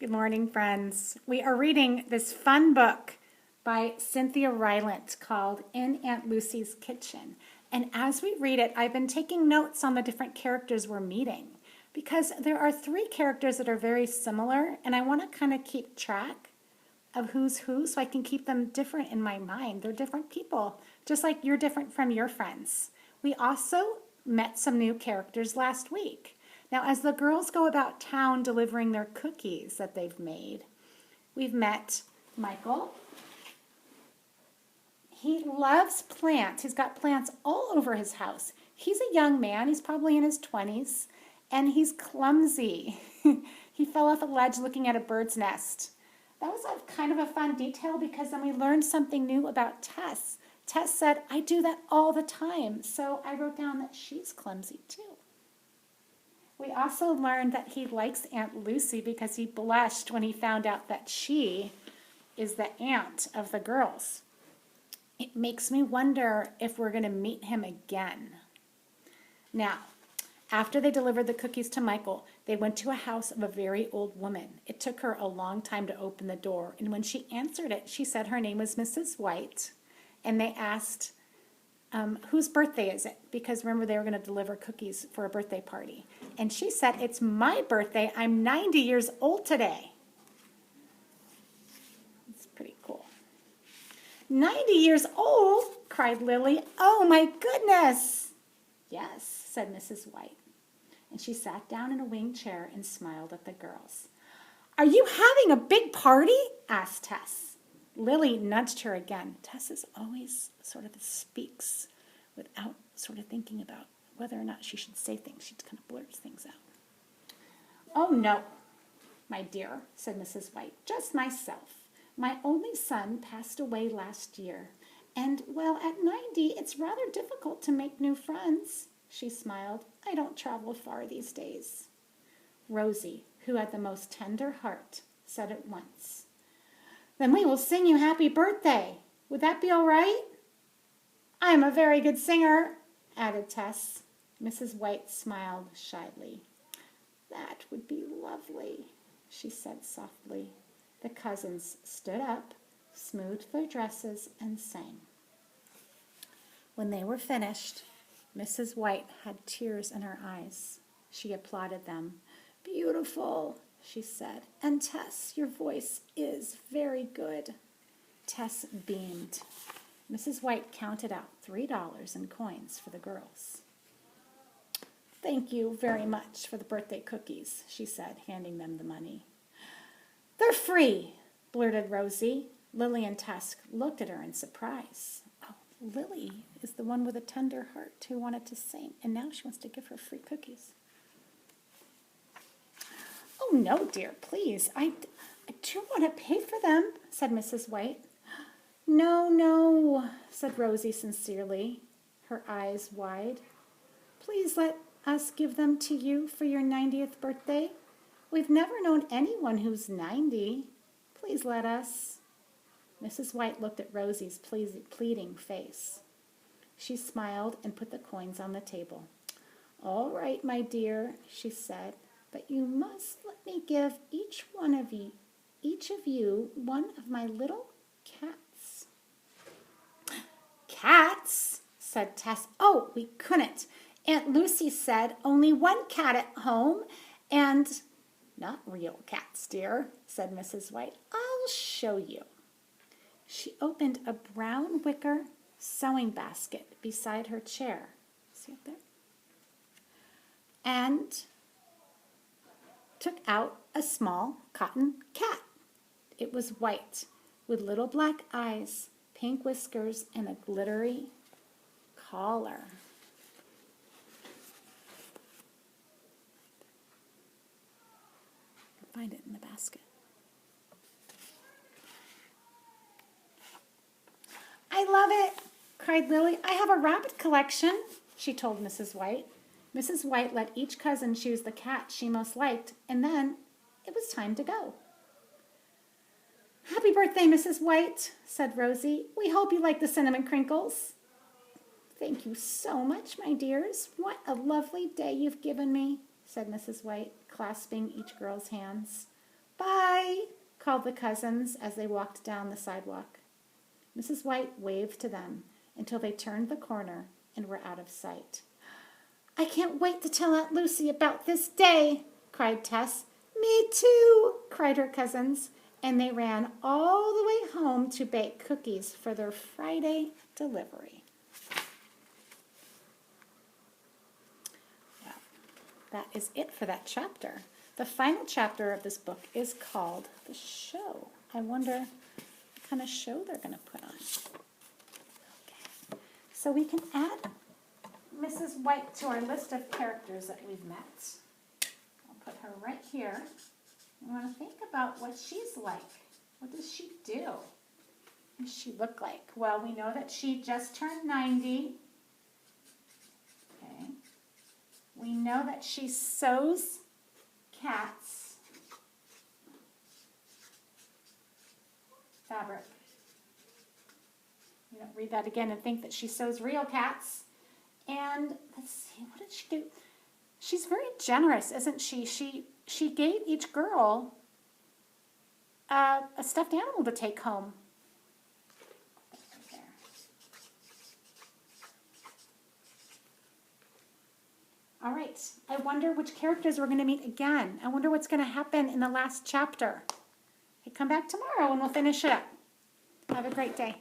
Good morning, friends. We are reading this fun book by Cynthia Rylant called In Aunt Lucy's Kitchen. And as we read it, I've been taking notes on the different characters we're meeting because there are three characters that are very similar, and I want to kind of keep track of who's who so I can keep them different in my mind. They're different people, just like you're different from your friends. We also met some new characters last week. Now, as the girls go about town delivering their cookies that they've made, we've met Michael. He loves plants. He's got plants all over his house. He's a young man. He's probably in his 20s, and he's clumsy. He fell off a ledge looking at a bird's nest. That was a kind of a fun detail because then we learned something new about Tess. Tess said, I do that all the time. So I wrote down that she's clumsy too. We also learned that he likes Aunt Lucy because he blushed when he found out that she is the aunt of the girls. It makes me wonder if we're going to meet him again. Now, after they delivered the cookies to Michael, they went to a house of a very old woman. It took her a long time to open the door, and when she answered it, she said her name was Mrs. White, and they asked, whose birthday is it? Because remember, they were going to deliver cookies for a birthday party. And she said, it's my birthday. I'm 90 years old today. It's pretty cool. 90 years old, cried Lily. Oh, my goodness. Yes, said Mrs. White. And she sat down in a wing chair and smiled at the girls. Are you having a big party? Asked Tess. Lily nudged her again. Tess is always sort of speaks without sort of thinking about whether or not she should say things. She kind of blurts things out. Oh, no, my dear, said Mrs. White, just myself. My only son passed away last year, and, well, at 90, it's rather difficult to make new friends. She smiled. I don't travel far these days. Rosie, who had the most tender heart, said at once, then we will sing you happy birthday. Would that be all right? I am a very good singer, added Tess. Mrs. White smiled shyly. That would be lovely, she said softly. The cousins stood up, smoothed their dresses, and sang. When they were finished, Mrs. White had tears in her eyes. She applauded them. Beautiful, she said. And Tess, your voice is very good. Tess beamed. Mrs. White counted out $3 in coins for the girls. Thank you very much for the birthday cookies, she said, handing them the money. They're free, blurted Rosie. Lily and Tess looked at her in surprise. Oh, Lily is the one with a tender heart who wanted to sing, and now she wants to give her free cookies. Oh, no, dear, please. I do want to pay for them, said Mrs. White. No, no, said Rosie sincerely, her eyes wide. Please let us give them to you for your 90th birthday. We've never known anyone who's 90. Please let us. Mrs. White looked at Rosie's pleading face. She smiled and put the coins on the table. All right, my dear, she said, but you must let me give each of you one of my little cats. Cats, said Tess. Oh, we couldn't. Aunt Lucy said only one cat at home, and not real cats, dear, said Mrs. White. I'll show you. She opened a brown wicker sewing basket beside her chair. See up there? And took out a small cotton cat. It was white, with little black eyes, pink whiskers, and a glittery collar. Find it in the basket. I love it, cried Lily. I have a rabbit collection, she told Mrs. White. Mrs. White let each cousin choose the cat she most liked, and then it was time to go. Happy birthday, Mrs. White, said Rosie. We hope you like the cinnamon crinkles. Thank you so much, my dears. What a lovely day you've given me, said Mrs. White, clasping each girl's hands. Bye, called the cousins as they walked down the sidewalk. Mrs. White waved to them until they turned the corner and were out of sight. I can't wait to tell Aunt Lucy about this day, cried Tess. Me too, cried her cousins, and they ran all the way home to bake cookies for their Friday delivery. Well, that is it for that chapter. The final chapter of this book is called The Show. I wonder what kind of show they're going to put on. Okay. So we can add Mrs. White to our list of characters that we've met. I'll put her right here. I want to think about what she's like. What does she do? What does she look like? Well, we know that she just turned 90. Okay. We know that she sews cats. Fabric. You don't read that again and think that she sews real cats. And let's see, what did she do? She's very generous, isn't she? She gave each girl a stuffed animal to take home. Right there. All right, I wonder which characters we're going to meet again. I wonder what's going to happen in the last chapter. Hey, come back tomorrow and we'll finish it up. Have a great day.